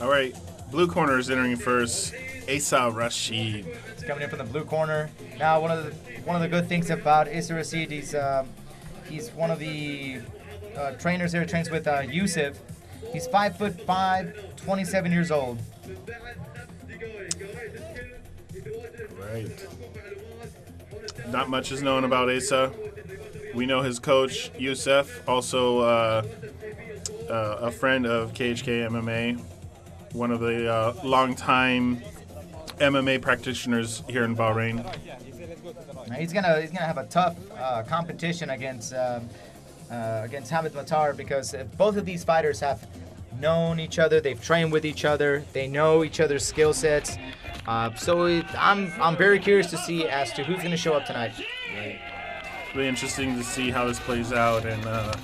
All right, blue corner is entering first. Essa Rasheed. He's coming in from the blue corner. Now, one of the good things about Essa Rasheed, he's one of the trainers here. Trains with Yusuf. He's 5'5", 27 years old. Right. Not much is known about Essa. We know his coach, Yusuf, also a friend of KHK MMA, one of the longtime MMA practitioners here in Bahrain. He's gonna have a tough competition against Hamad Mattar because both of these fighters have known each other. They've trained with each other. They know each other's skill sets. I'm very curious to see as to who's gonna show up tonight. Right. Really interesting to see how this plays out, and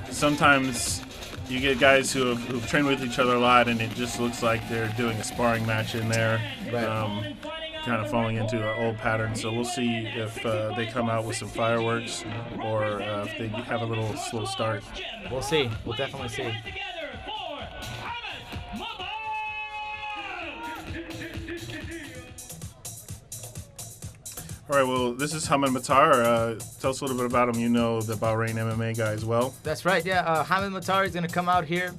sometimes you get guys who've trained with each other a lot, and it just looks like they're doing a sparring match in there, Right. kind of falling into an old pattern. So we'll see if they come out with some fireworks or if they have a little slow start. We'll see. We'll definitely see. All right, well, this is Hamad Mattar. Tell us a little bit about him. You know the Bahrain MMA guy as well. That's right, yeah. Hamad Mattar is going to come out here.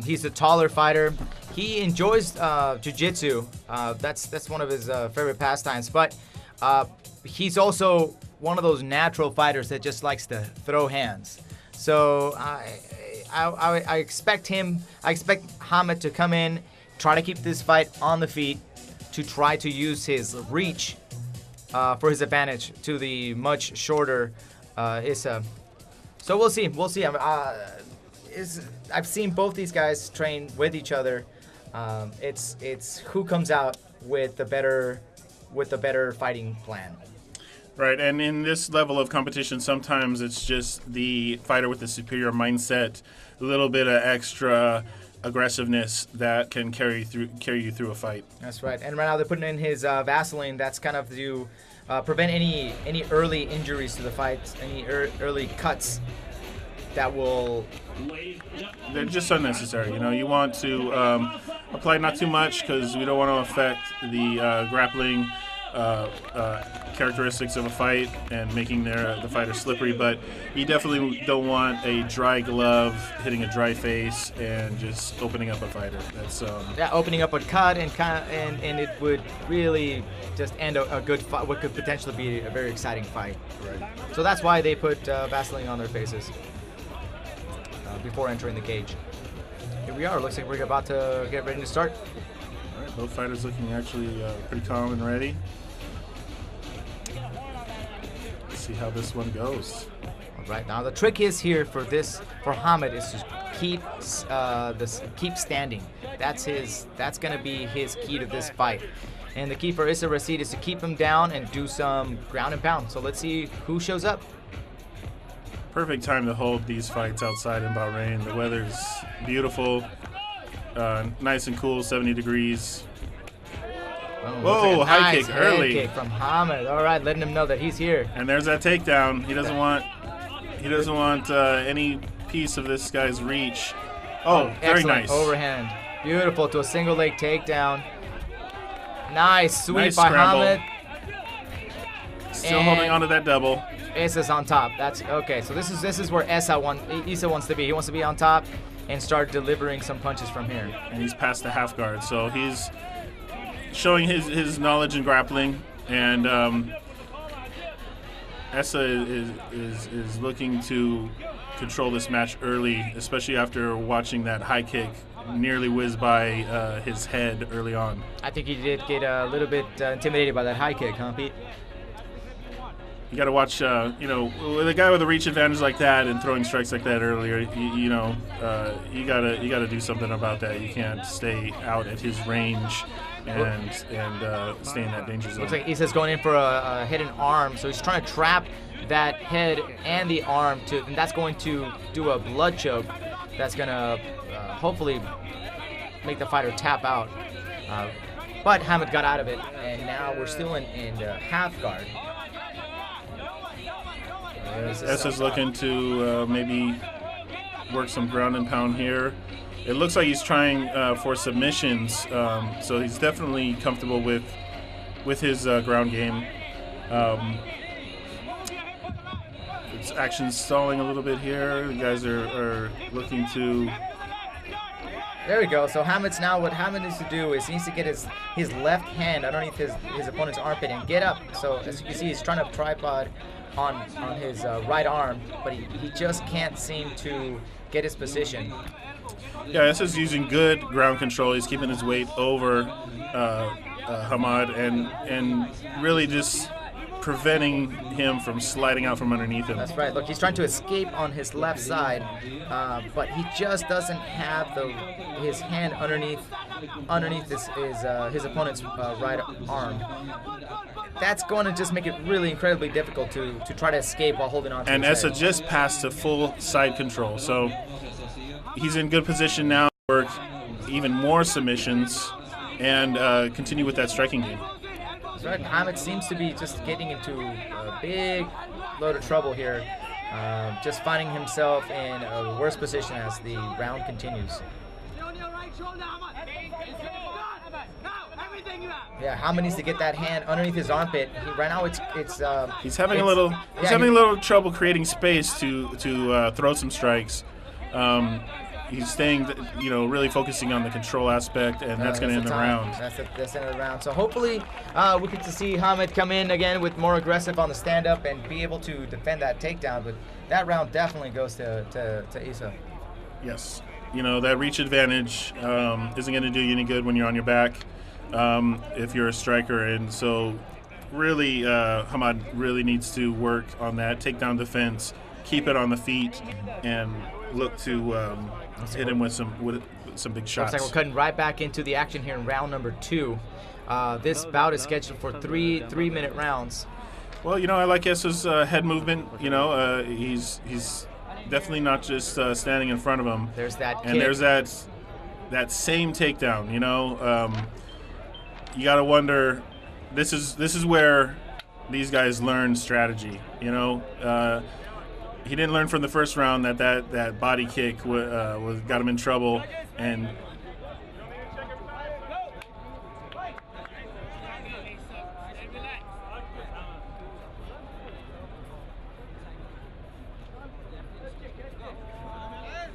He's a taller fighter. He enjoys jiu-jitsu. That's one of his favorite pastimes. But he's also one of those natural fighters that just likes to throw hands. So I expect Hamad to come in, try to keep this fight on the feet, to try to use his reach for his advantage to the much shorter Essa. So we'll see. We'll see. I've seen both these guys train with each other. It's who comes out with the better fighting plan. Right, and in this level of competition, sometimes it's just the fighter with the superior mindset, a little bit of extra aggressiveness that can carry you through a fight. That's right. And right now they're putting in his Vaseline. That's kind of to prevent any early injuries to the fight, any early cuts that will. They're just unnecessary. You know, you want to apply not too much because we don't want to affect the grappling characteristics of a fight and making the fighter slippery, but you definitely don't want a dry glove hitting a dry face and just opening up a fighter. That's opening up a cut and it would really just end a good fight, what could potentially be a very exciting fight. right. So that's why they put Vaseline on their faces before entering the cage. Here we are. Looks like we're about to get ready to start. All right, both fighters looking actually pretty calm and ready. Let's see how this one goes. All right, now the trick is here for Hamad is to keep standing. That's gonna be his key to this fight. And the key for Essa Rasheed is to keep him down and do some ground and pound. So let's see who shows up. Perfect time to hold these fights outside in Bahrain. The weather's beautiful, nice and cool, 70 degrees. Whoa, like high nice kick early. Head kick from Hamad. All right, letting him know that he's here. And there's that takedown. He doesn't want any piece of this guy's reach. Oh, very excellent nice. Overhand. Beautiful to a single leg takedown. Nice sweep Nice by scramble. Hamad. Still And holding on to that double.Essa's on top. That's okay. So this is where Essa wants to be. He wants to be on top and start delivering some punches from here. And he's past the half guard, so he's showing his knowledge in grappling. And Essa is looking to control this match early, especially after watching that high kick nearly whiz by his head early on. I think he did get a little bit intimidated by that high kick, huh, Pete? You got to watch, with a guy with a reach advantage like that and throwing strikes like that earlier, you gotta do something about that. You can't stay out at his range and stay in that danger zone. Looks like Issa's going in for a head and arm, so he's trying to trap that head and the arm and that's going to do a blood choke. That's gonna hopefully make the fighter tap out. But Hamad got out of it, and now we're still in half guard. Essa's looking to maybe work some ground and pound here. it looks like he's trying for submissions. So he's definitely comfortable with his ground game. It's action stalling a little bit here. The guys are looking to. There we go. So Hamad's now, what Hamad needs to do is he needs to get his left hand underneath his opponent's armpit and get up. So as you can see, he's trying to tripod on his right arm, but he just can't seem to get his position. Yeah, Essa's using good ground control. He's keeping his weight over Hamad and really just preventing him from sliding out from underneath him. That's right. Look, he's trying to escape on his left side, but he just doesn't have his hand underneath his opponent's right arm. That's going to just make it really incredibly difficult to try to escape while holding on to and his Essa head. just passed to full side control, so he's in good position now to work even more submissions and continue with that striking game. That's right. Hamad seems to be just getting into a big load of trouble here, just finding himself in a worse position as the round continues. Yeah, Hamad needs to get that hand underneath his armpit. Right now, he's having a little trouble creating space to throw some strikes. He's staying, really focusing on the control aspect, and that's going to end the round. That's the end of the round. So hopefully we get to see Hamad come in again with more aggressive on the stand-up and be able to defend that takedown. But that round definitely goes to Essa. Yes. That reach advantage isn't going to do you any good when you're on your back if you're a striker. And so really, Hamad really needs to work on that takedown defense, keep it on the feet, and look to hit him with some big shots. Looks like we're cutting right back into the action here in round number 2. This bout is scheduled for three-minute rounds. Well, I like Essa's head movement. He's definitely not just standing in front of him. There's that and kick. There's that same takedown. You got to wonder. This is where these guys learn strategy. He didn't learn from the first round that body kick got him in trouble, and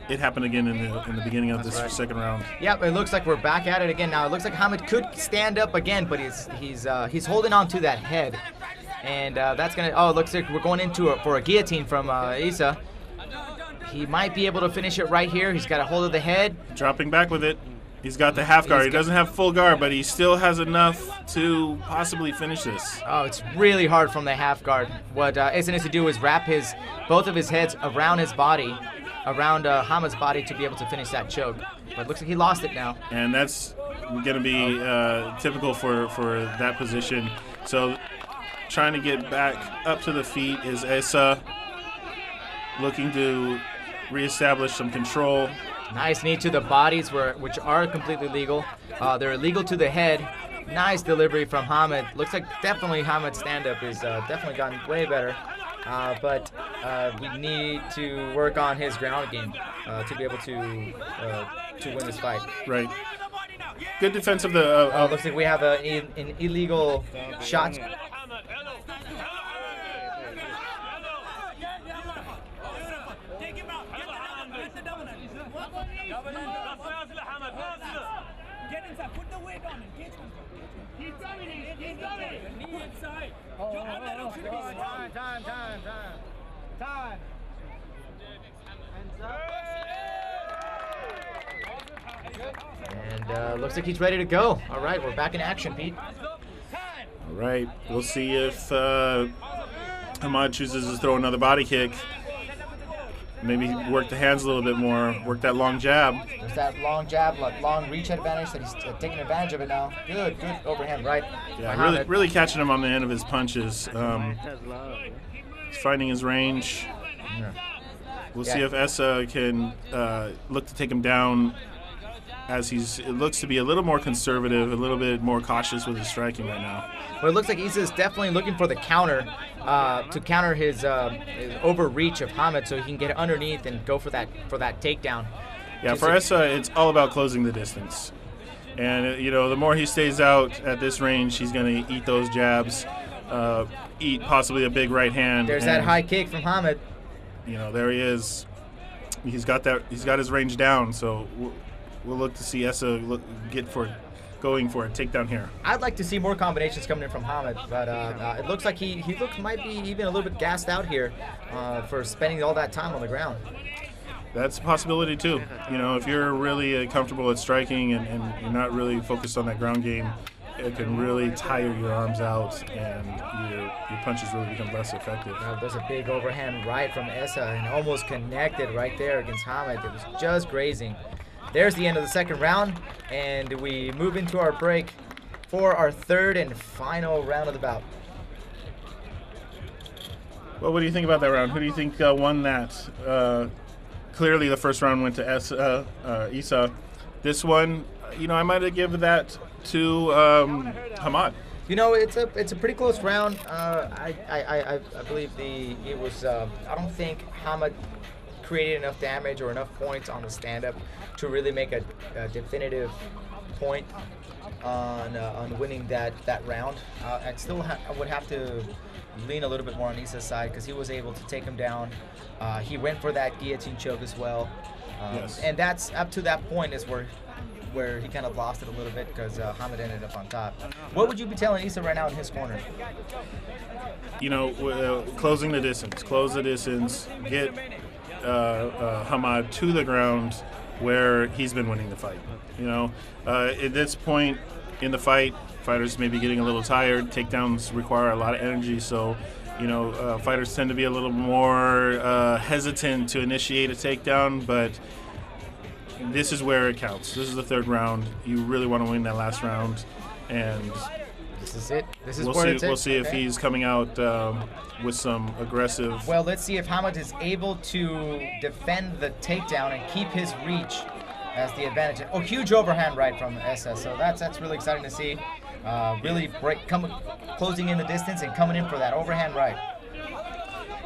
it happened again in the beginning of this second round. Yep, it looks like we're back at it again now. It looks like Hamad could stand up again, but he's holding on to that head. And that's going to, it looks like we're going into for a guillotine from Essa. He might be able to finish it right here. He's got a hold of the head. Dropping back with it. He's got the half guard. He doesn't have full guard, but he still has enough to possibly finish this. Oh, it's really hard from the half guard. What Essa needs to do is wrap both of his heads around his body, around Hamad's body to be able to finish that choke. But it looks like he lost it now. And that's going to be typical for that position. So trying to get back up to the feet is Essa, looking to reestablish some control. Nice knee to the bodies, which are completely legal. They're illegal to the head. Nice delivery from Hamad. Looks like definitely Hamad's stand-up is definitely gotten way better. But we need to work on his ground game to be able to win this fight. Right. Good defense of the. Looks like we have an illegal shot. Time. And looks like he's ready to go. All right, we're back in action, Pete. All right, we'll see if Hamad chooses to throw another body kick. Maybe work the hands a little bit more, work that long jab. There's that long jab, long reach advantage that he's taking advantage of it now. Good overhand right. Yeah, really catching him on the end of his punches. He's finding his range. Yeah. We'll see if Essa can look to take him down, as it looks to be a little more conservative, a little bit more cautious with his striking right now. Well, it looks like Essa is definitely looking for the counter to counter his overreach of Hamad, so he can get underneath and go for that takedown. Yeah, for Essa, it's all about closing the distance. And, the more he stays out at this range, he's going to eat those jabs, eat possibly a big right hand. There's that high kick from Hamad. There he is. He's got his range down, so we'll look to see Essa going for a takedown here. I'd like to see more combinations coming in from Hamad, but it looks like he might be even a little bit gassed out here for spending all that time on the ground. That's a possibility too. If you're really comfortable at striking and you're not really focused on that ground game, it can really tire your arms out and your punches really become less effective. There's a big overhand right from Essa and almost connected right there against Hamad. It was just grazing. There's the end of the second round, and we move into our break for our third and final round of the bout. Well, what do you think about that round? Who do you think won that? Clearly, the first round went to Essa. This one, I might have given that to Hamad. It's a pretty close round. I believe it was. I don't think Hamad created enough damage or enough points on the stand-up to really make a definitive point on winning that round. I would have to lean a little bit more on Issa's side because he was able to take him down. He went for that guillotine choke as well. Yes. And that's up to that point is where he kind of lost it a little bit because Hamad ended up on top. What would you be telling Essa right now in his corner? Closing the distance. Close the distance. Get Hamad to the ground where he's been winning the fight. At this point in the fight, fighters may be getting a little tired. Takedowns require a lot of energy, so fighters tend to be a little more hesitant to initiate a takedown, but this is where it counts. This is the third round. You really want to win that last round, and this is it. This is we'll see if he's coming out with some aggressive. Well, let's see if Hamad is able to defend the takedown and keep his reach as the advantage. Oh, huge overhand right from Essa. So that's really exciting to see. Really closing in the distance and coming in for that overhand right.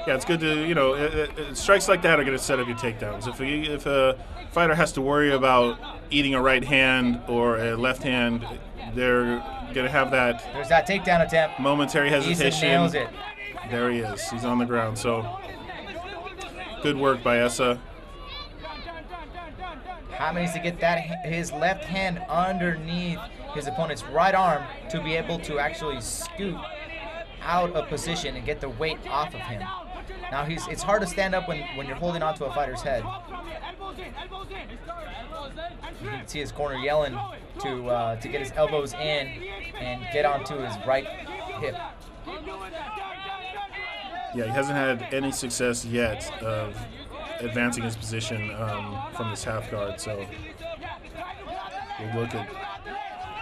Yeah, it's good to strikes like that are going to set up your takedowns. If a fighter has to worry about eating a right hand or a left hand, they're going to have that. There's that takedown attempt. Momentary hesitation. Essa nails it. There he is. He's on the ground. So good work by Essa. Hamad needs to get his left hand underneath his opponent's right arm to be able to actually scoot out of position and get the weight off of him. Now it's hard to stand up when you're holding onto a fighter's head. You can see his corner yelling to get his elbows in and get onto his right hip. Yeah, he hasn't had any success yet of advancing his position from this half guard, so we'll look at.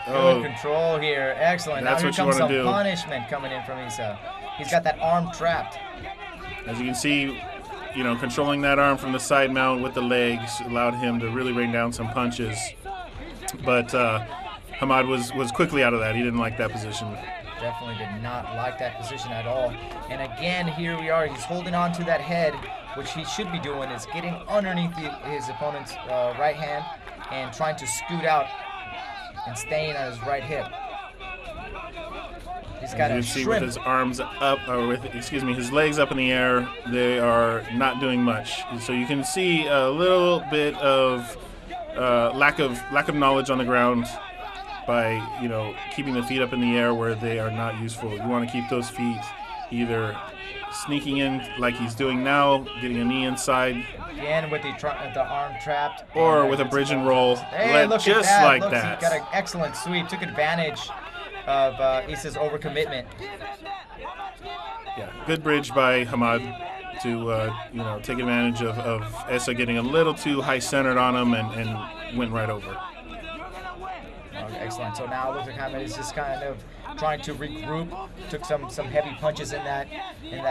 Good control here. Excellent. That's now what here you comes want to some do. punishment coming in from Essa. He's got that arm trapped. As you can see, controlling that arm from the side mount with the legs allowed him to really rain down some punches. But Hamad was quickly out of that. He didn't like that position. Definitely did not like that position at all. And again, here we are. He's holding on to that head, which he should be doing is getting underneath his opponent's right hand and trying to scoot out and staying on his right hip. He's got you can see with his arms up, or his legs up in the air, they are not doing much. So you can see a little bit of lack of knowledge on the ground by keeping the feet up in the air where they are not useful. You want to keep those feet either sneaking in like he's doing now, getting a knee inside, again with the arm trapped, or with a bridge and roll. Hey, look just at that. like Look, that. He got an excellent sweep. Took advantage of Issa's overcommitment. Yeah, good bridge by Hamad to take advantage of Essa getting a little too high centered on him and went right over. Excellent. So now it looks like Hamad is just kind of trying to regroup. Took some heavy punches in that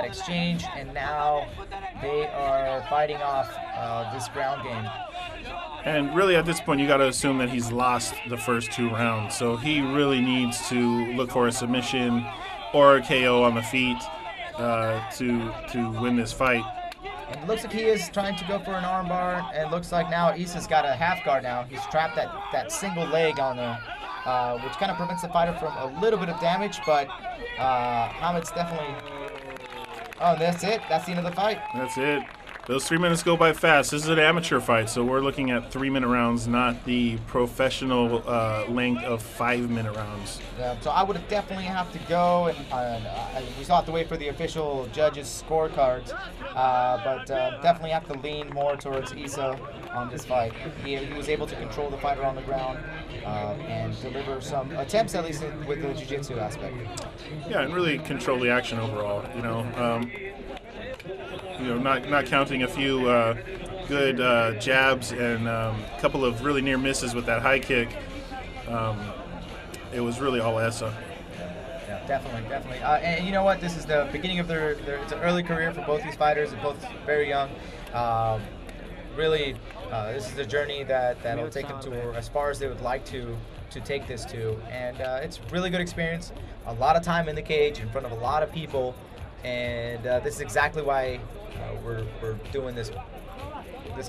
exchange, and now they are fighting off this ground game. And really, at this point, you got to assume that he's lost the first two rounds. So he really needs to look for a submission or a KO on the feet to win this fight. And it looks like he is trying to go for an armbar, and it looks like now Issa's got a half guard now. He's trapped that single leg on the, which kind of prevents the fighter from a little bit of damage, but Hamad's definitely... Oh, that's it? That's the end of the fight? That's it. Those 3 minutes go by fast. This is an amateur fight, so we're looking at 3-minute rounds, not the professional length of 5-minute rounds. Yeah, so I would definitely have to go, and we still have to wait for the official judges' scorecards, but definitely have to lean more towards Essa on this fight. He was able to control the fighter on the ground and deliver some attempts, at least with the jiu-jitsu aspect. Yeah, and really control the action overall. Not counting a few good jabs and a couple of really near misses with that high kick. It was really all Essa. Yeah, definitely. And you know what? This is the beginning of their it's an early career for both these fighters. They're both very young. This is the journey that'll take them to as far as they would like to take this to. And it's really good experience. A lot of time in the cage in front of a lot of people. And this is exactly why we're doing this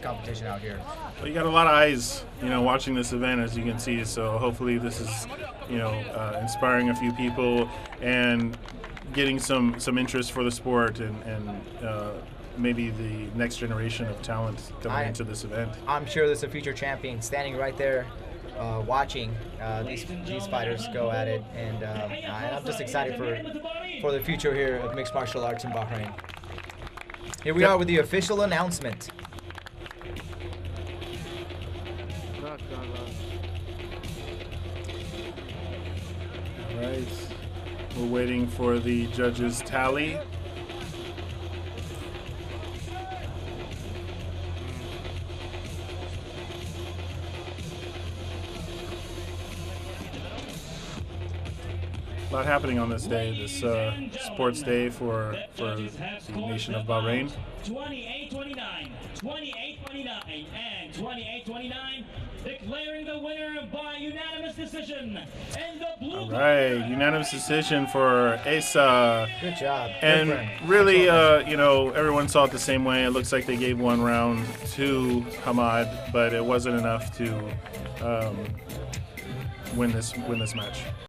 competition out here. Well, you got a lot of eyes, watching this event, as you can see. So hopefully this is, inspiring a few people and getting some interest for the sport and maybe the next generation of talent coming into this event. I'm sure there's a future champion standing right there. Watching these fighters go at it, and I'm just excited for the future here of mixed martial arts in Bahrain. Here we are with the official announcement. All right, we're waiting for the judges' tally. A lot happening on this day, this sports day for the nation of Bahrain. 28-29, 28-29, and 28-29, declaring the winner by unanimous decision. And the blue All right, unanimous decision for Essa. Good job. And really, everyone saw it the same way. It looks like they gave one round to Hamad, but it wasn't enough to win this match.